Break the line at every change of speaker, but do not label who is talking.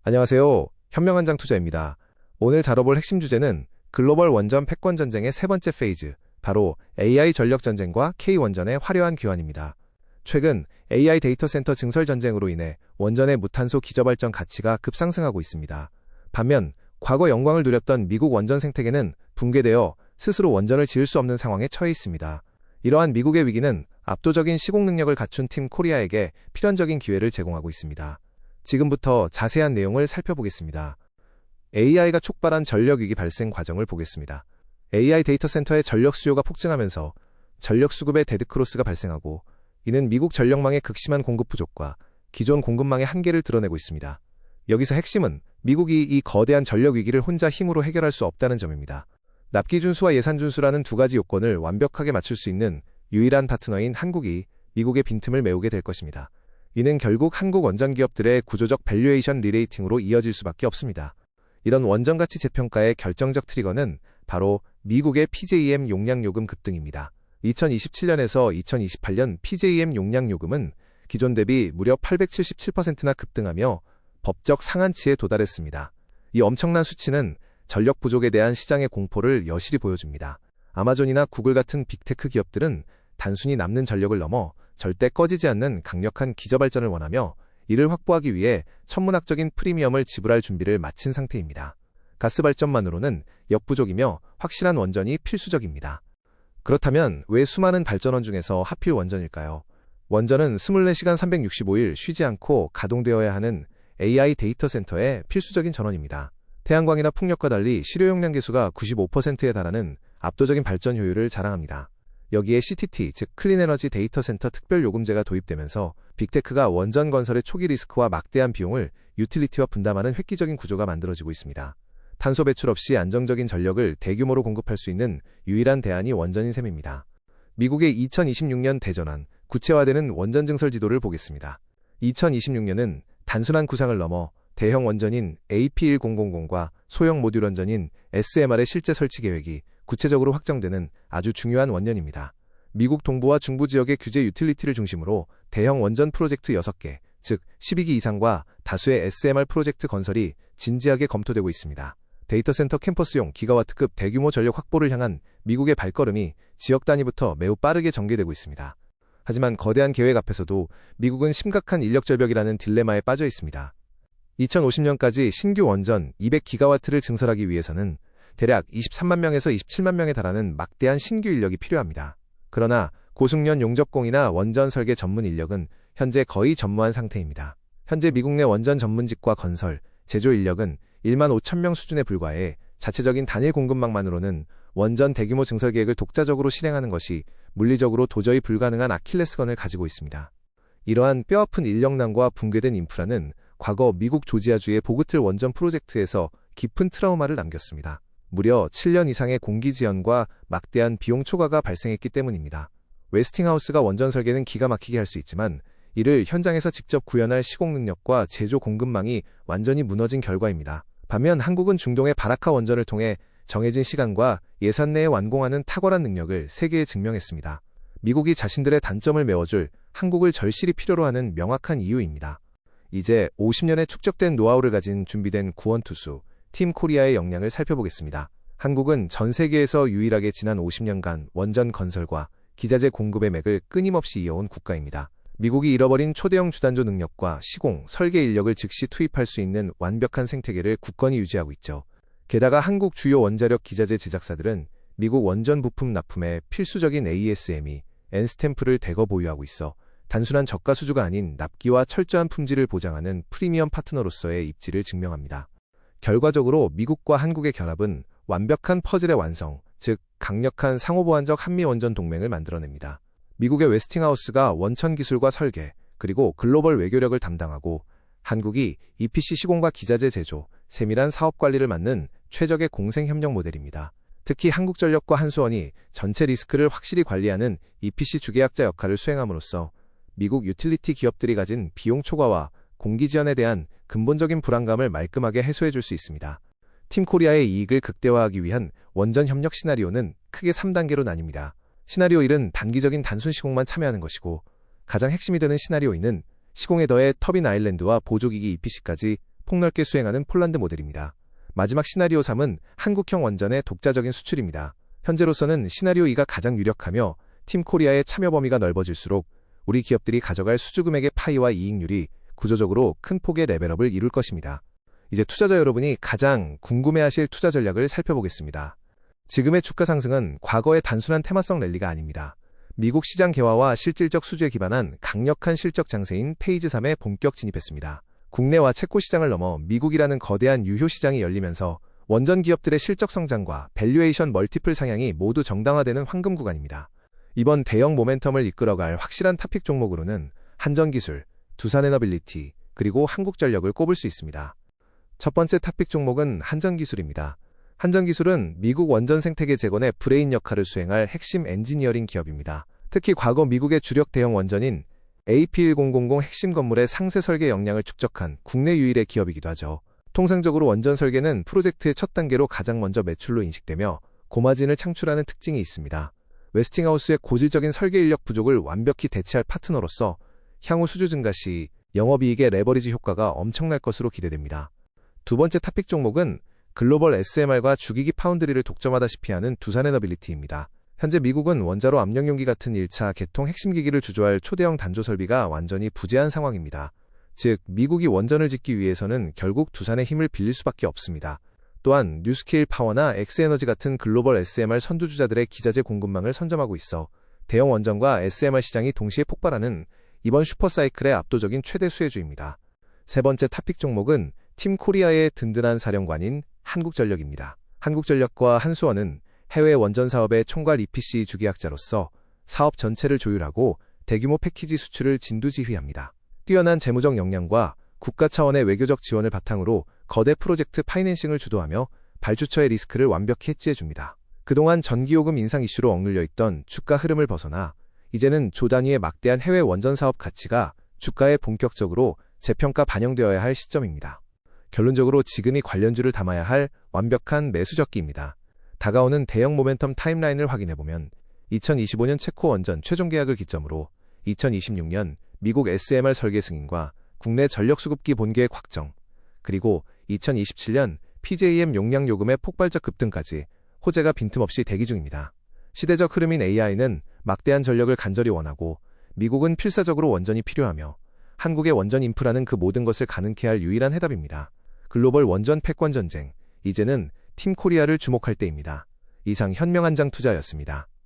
안녕하세요. 현명한장 투자입니다. 오늘 다뤄볼 핵심 주제는 글로벌 원전 패권 전쟁의 세 번째 페이즈, 바로 AI 전력 전쟁과 K원전의 화려한 귀환입니다. 최근 AI 데이터 센터 증설 전쟁으로 인해 원전의 무탄소 기저발전 가치가 급상승하고 있습니다. 반면 과거 영광을 누렸던 미국 원전 생태계는 붕괴되어 스스로 원전을 지을 수 없는 상황에 처해 있습니다. 이러한 미국의 위기는 압도적인 시공 능력을 갖춘 팀 코리아에게 필연적인 기회를 제공하고 있습니다. 지금부터 자세한 내용을 살펴보겠습니다. AI가 촉발한 전력 위기 발생 과정을 보겠습니다. AI 데이터 센터의 전력 수요가 폭증하면서 전력 수급의 데드크로스가 발생하고, 이는 미국 전력망의 극심한 공급 부족과 기존 공급망의 한계를 드러내고 있습니다. 여기서 핵심은 미국이 이 거대한 전력 위기를 혼자 힘으로 해결할 수 없다는 점입니다. 납기 준수와 예산 준수라는 두 가지 요건을 완벽하게 맞출 수 있는 유일한 파트너인 한국이 미국의 빈틈을 메우게 될 것입니다. 이는 결국 한국 원전 기업들의 구조적 밸류에이션 리레이팅으로 이어질 수밖에 없습니다. 이런 원전 가치 재평가의 결정적 트리거는 바로 미국의 PJM 용량 요금 급등입니다. 2027년에서 2028년 PJM 용량 요금은 기존 대비 무려 877%나 급등하며 법적 상한치에 도달했습니다. 이 엄청난 수치는 전력 부족에 대한 시장의 공포를 여실히 보여줍니다. 아마존이나 구글 같은 빅테크 기업들은 단순히 남는 전력을 넘어 절대 꺼지지 않는 강력한 기저발전을 원하며, 이를 확보하기 위해 천문학적인 프리미엄을 지불할 준비를 마친 상태입니다. 가스발전만으로는 역부족이며 확실한 원전이 필수적입니다. 그렇다면 왜 수많은 발전원 중에서 하필 원전일까요? 원전은 24시간 365일 쉬지 않고 가동되어야 하는 AI 데이터 센터의 필수적인 전원입니다. 태양광이나 풍력과 달리 실효용량 계수가 95%에 달하는 압도적인 발전 효율을 자랑합니다. 여기에 CTT, 즉 클린에너지 데이터 센터 특별요금제가 도입되면서 빅테크가 원전 건설의 초기 리스크와 막대한 비용을 유틸리티와 분담하는 획기적인 구조가 만들어지고 있습니다. 탄소 배출 없이 안정적인 전력을 대규모로 공급할 수 있는 유일한 대안이 원전인 셈입니다. 미국의 2026년 대전환, 구체화되는 원전 증설 지도를 보겠습니다. 2026년은 단순한 구상을 넘어 대형 원전인 AP1000과 소형 모듈 원전인 SMR의 실제 설치 계획이 구체적으로 확정되는 아주 중요한 원년입니다. 미국 동부와 중부 지역의 규제 유틸리티를 중심으로 대형 원전 프로젝트 6개, 즉 12기 이상과 다수의 SMR 프로젝트 건설이 진지하게 검토되고 있습니다. 데이터 센터 캠퍼스용 기가와트급 대규모 전력 확보를 향한 미국의 발걸음이 지역 단위부터 매우 빠르게 전개되고 있습니다. 하지만 거대한 계획 앞에서도 미국은 심각한 인력 절벽이라는 딜레마에 빠져 있습니다. 2050년까지 신규 원전 200기가와트를 증설하기 위해서는 대략 23만 명에서 27만 명에 달하는 막대한 신규 인력이 필요합니다. 그러나 고숙련 용접공이나 원전 설계 전문 인력은 현재 거의 전무한 상태입니다. 현재 미국 내 원전 전문직과 건설, 제조 인력은 1만 5천 명 수준에 불과해 자체적인 단일 공급망만으로는 원전 대규모 증설 계획을 독자적으로 실행하는 것이 물리적으로 도저히 불가능한 아킬레스건을 가지고 있습니다. 이러한 뼈아픈 인력난과 붕괴된 인프라는 과거 미국 조지아주의 보그틀 원전 프로젝트에서 깊은 트라우마를 남겼습니다. 무려 7년 이상의 공기 지연과 막대한 비용 초과가 발생했기 때문입니다. 웨스팅하우스가 원전 설계는 기가 막히게 할 수 있지만, 이를 현장에서 직접 구현할 시공 능력과 제조 공급망이 완전히 무너진 결과입니다. 반면 한국은 중동의 바라카 원전을 통해 정해진 시간과 예산 내에 완공하는 탁월한 능력을 세계에 증명했습니다. 미국이 자신들의 단점을 메워줄 한국을 절실히 필요로 하는 명확한 이유입니다. 이제 50년의 축적된 노하우를 가진 준비된 구원투수 팀 코리아의 역량을 살펴보겠습니다. 한국은 전 세계에서 유일하게 지난 50년간 원전 건설과 기자재 공급의 맥을 끊임없이 이어온 국가입니다. 미국이 잃어버린 초대형 주단조 능력과 시공, 설계 인력을 즉시 투입할 수 있는 완벽한 생태계를 굳건히 유지하고 있죠. 게다가 한국 주요 원자력 기자재 제작사들은 미국 원전 부품 납품에 필수적인 ASME, N스탬프를 대거 보유하고 있어 단순한 저가 수주가 아닌 납기와 철저한 품질을 보장하는 프리미엄 파트너로서의 입지를 증명합니다. 결과적으로 미국과 한국의 결합은 완벽한 퍼즐의 완성, 즉 강력한 상호보완적 한미원전 동맹을 만들어냅니다. 미국의 웨스팅하우스가 원천 기술과 설계, 그리고 글로벌 외교력을 담당하고, 한국이 EPC 시공과 기자재 제조, 세밀한 사업 관리를 맡는 최적의 공생협력 모델입니다. 특히 한국전력과 한수원이 전체 리스크를 확실히 관리하는 EPC 주계약자 역할을 수행함으로써 미국 유틸리티 기업들이 가진 비용 초과와 공기 지연에 대한 근본적인 불안감을 말끔하게 해소해줄 수 있습니다. 팀 코리아의 이익을 극대화하기 위한 원전 협력 시나리오는 크게 3단계로 나뉩니다. 시나리오 1은 단기적인 단순 시공만 참여하는 것이고, 가장 핵심이 되는 시나리오 2는 시공에 더해 터빈 아일랜드와 보조기기 EPC까지 폭넓게 수행하는 폴란드 모델입니다. 마지막 시나리오 3은 한국형 원전의 독자적인 수출입니다. 현재로서는 시나리오 2가 가장 유력하며 팀 코리아의 참여 범위가 넓어질수록 우리 기업들이 가져갈 수주금액의 파이와 이익률이 구조적으로 큰 폭의 레벨업을 이룰 것입니다. 이제 투자자 여러분이 가장 궁금해하실 투자 전략을 살펴보겠습니다. 지금의 주가 상승은 과거의 단순한 테마성 랠리가 아닙니다. 미국 시장 개화와 실질적 수주에 기반한 강력한 실적 장세인 페이즈 3에 본격 진입했습니다. 국내와 체코 시장을 넘어 미국이라는 거대한 유효 시장이 열리면서 원전 기업들의 실적 성장과 밸류에이션 멀티플 상향이 모두 정당화되는 황금 구간입니다. 이번 대형 모멘텀을 이끌어갈 확실한 탑픽 종목으로는 한전기술, 두산에너빌리티, 그리고 한국전력을 꼽을 수 있습니다. 첫 번째 탑픽 종목은 한전기술입니다. 한전기술은 미국 원전 생태계 재건의 브레인 역할을 수행할 핵심 엔지니어링 기업입니다. 특히 과거 미국의 주력 대형 원전인 AP1000 핵심 건물의 상세 설계 역량을 축적한 국내 유일의 기업이기도 하죠. 통상적으로 원전 설계는 프로젝트의 첫 단계로 가장 먼저 매출로 인식되며 고마진을 창출하는 특징이 있습니다. 웨스팅하우스의 고질적인 설계 인력 부족을 완벽히 대체할 파트너로서 향후 수주 증가 시 영업이익의 레버리지 효과가 엄청날 것으로 기대됩니다. 두 번째 탑픽 종목은 글로벌 SMR과 주기기 파운드리를 독점하다시피 하는 두산에너빌리티입니다. 현재 미국은 원자로 압력용기 같은 1차 개통 핵심 기기를 주조할 초대형 단조 설비가 완전히 부재한 상황입니다. 즉, 미국이 원전을 짓기 위해서는 결국 두산의 힘을 빌릴 수밖에 없습니다. 또한 뉴스케일 파워나 엑스에너지 같은 글로벌 SMR 선두주자들의 기자재 공급망을 선점하고 있어 대형 원전과 SMR 시장이 동시에 폭발하는 이번 슈퍼사이클의 압도적인 최대 수혜주입니다. 세 번째 탑픽 종목은 팀 코리아의 든든한 사령관인 한국전력입니다. 한국전력과 한수원은 해외 원전 사업의 총괄 EPC 주계약자로서 사업 전체를 조율하고 대규모 패키지 수출을 진두지휘합니다. 뛰어난 재무적 역량과 국가 차원의 외교적 지원을 바탕으로 거대 프로젝트 파이낸싱을 주도하며 발주처의 리스크를 완벽히 해지해줍니다. 그동안 전기요금 인상 이슈로 억눌려 있던 주가 흐름을 벗어나 이제는 조 단위의 막대한 해외 원전 사업 가치가 주가에 본격적으로 재평가 반영되어야 할 시점입니다. 결론적으로 지금이 관련주를 담아야 할 완벽한 매수적기입니다. 다가오는 대형 모멘텀 타임라인을 확인해보면 2025년 체코 원전 최종 계약을 기점으로 2026년 미국 SMR 설계 승인과 국내 전력수급기 본계획 확정, 그리고 2027년 PJM 용량 요금의 폭발적 급등까지 호재가 빈틈없이 대기 중입니다. 시대적 흐름인 AI는 막대한 전력을 간절히 원하고 미국은 필사적으로 원전이 필요하며 한국의 원전 인프라는 그 모든 것을 가능케 할 유일한 해답입니다. 글로벌 원전 패권 전쟁, 이제는 팀 코리아를 주목할 때입니다. 이상 현명한장 투자였습니다.